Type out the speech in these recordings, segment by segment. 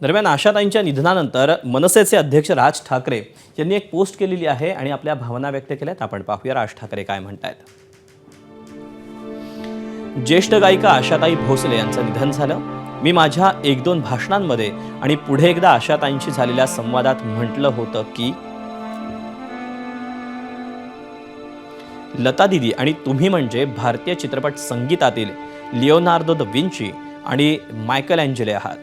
दरम्यान आशाताईंच्या निधनानंतर मनसेचे अध्यक्ष राज ठाकरे यांनी एक पोस्ट केलेली आहे आणि आपल्या भावना व्यक्त केल्यात. आपण पाहूया राज ठाकरे काय म्हणतायत. ज्येष्ठ गायिका आशाताई भोसले यांचं निधन झालं. मी माझ्या 1-2 भाषणांमध्ये आणि पुढे एकदा आशाताईंशी झालेल्या संवादात म्हटलं होतं की लता दीदी आणि तुम्ही म्हणजे भारतीय चित्रपट संगीतातील लिओनार्दो द विंची आणि मायकल एंजेले आहात.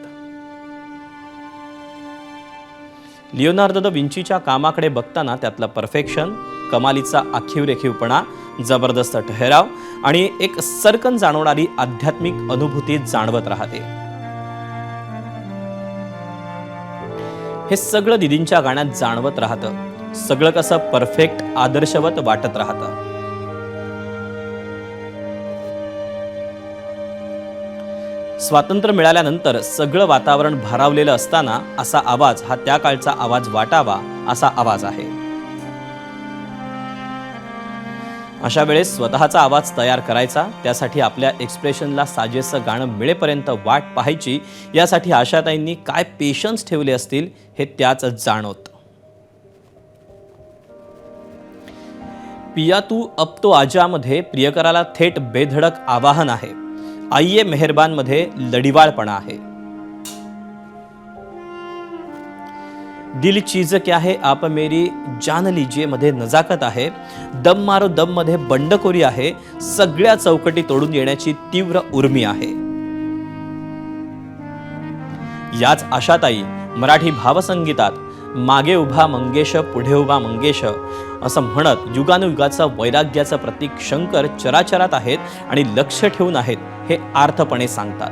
लिओनार्दो द विंचीच्या कामाकडे बघताना त्यातलं परफेक्शन, कमालीचा आखीवरेखीवपणा, जबरदस्त ठहराव आणि एक सर्कन जाणवणारी आध्यात्मिक अनुभूती जाणवत राहते. हे सगळं दीदींच्या गाण्यात जाणवत राहतं. सगळं कसं परफेक्ट, आदर्शवत वाटत राहतं. स्वातंत्र्य मिळाल्यानंतर सगळं वातावरण भारावलेलं असताना असा आवाज हा त्या काळचा आवाज वाटावा असा आवाज आहे. अशा वेळेस स्वतःचा आवाज तयार करायचा, त्यासाठी आपल्या एक्सप्रेशनला साजेसं गाणं मिळेपर्यंत वाट पाहायची. यासाठी आशाताईंनी काय पेशन्स ठेवले असतील हे त्याच जाणवत. पिया तू अब तो आजा मध्ये प्रियकराला थेट बेधडक आवाहन आहे. आइये मेहरबान मध्ये लढिवाळपणा आहे. दिल चीज क्या है आप मेरी जान लीजिए मध्ये नजाकत आहे. दम मारो दम मध्ये बंडखोरी आहे. सगळ्या चौकटी तोडून येण्याची तीव्र उर्मी आहे. याच आशाताई मराठी भावसंगीतात मागे उभा मंगेश पुढे उभा मंगेश असं म्हणत युगानुयुगाचं वैराग्याचं प्रतीक शंकर चराचरात आहेत आणि लक्ष ठेवून आहेत हे आर्थपणे सांगतात.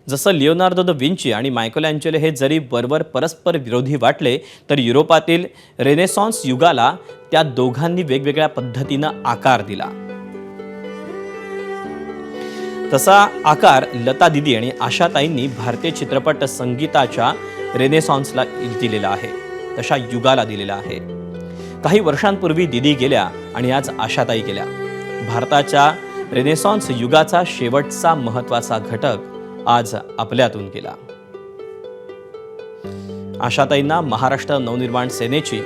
जसं लिओनार्दो द विंची आणि मायकल एंजेले हे जरी वरवर परस्पर विरोधी वाटले, तर युरोपातील रेनेसॉन्स युगाला त्या दोघांनी वेगवेगळ्या पद्धतीनं आकार दिला. तसा आकार लता दीदी आणि आशाताईंनी भारतीय चित्रपट संगीताच्या रेनेसॉन्सला दिलेला आहे, तशा युगाला दिलेला आहे. काही वर्षांपूर्वी दीदी गेल्या आणि आज आशाताई गेल्या. भारताच्या रेनेसॉन्स युगाचा शेवटचा महत्त्वाचा घटक आज आपल्यातून गेला. आशाताईंना महाराष्ट्र नवनिर्माण सेनेची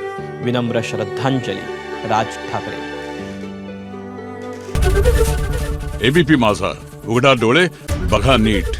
विनम्र श्रद्धांजली. राज ठाकरे. एबीपी माझा, उघडा डोळे बघा नीट.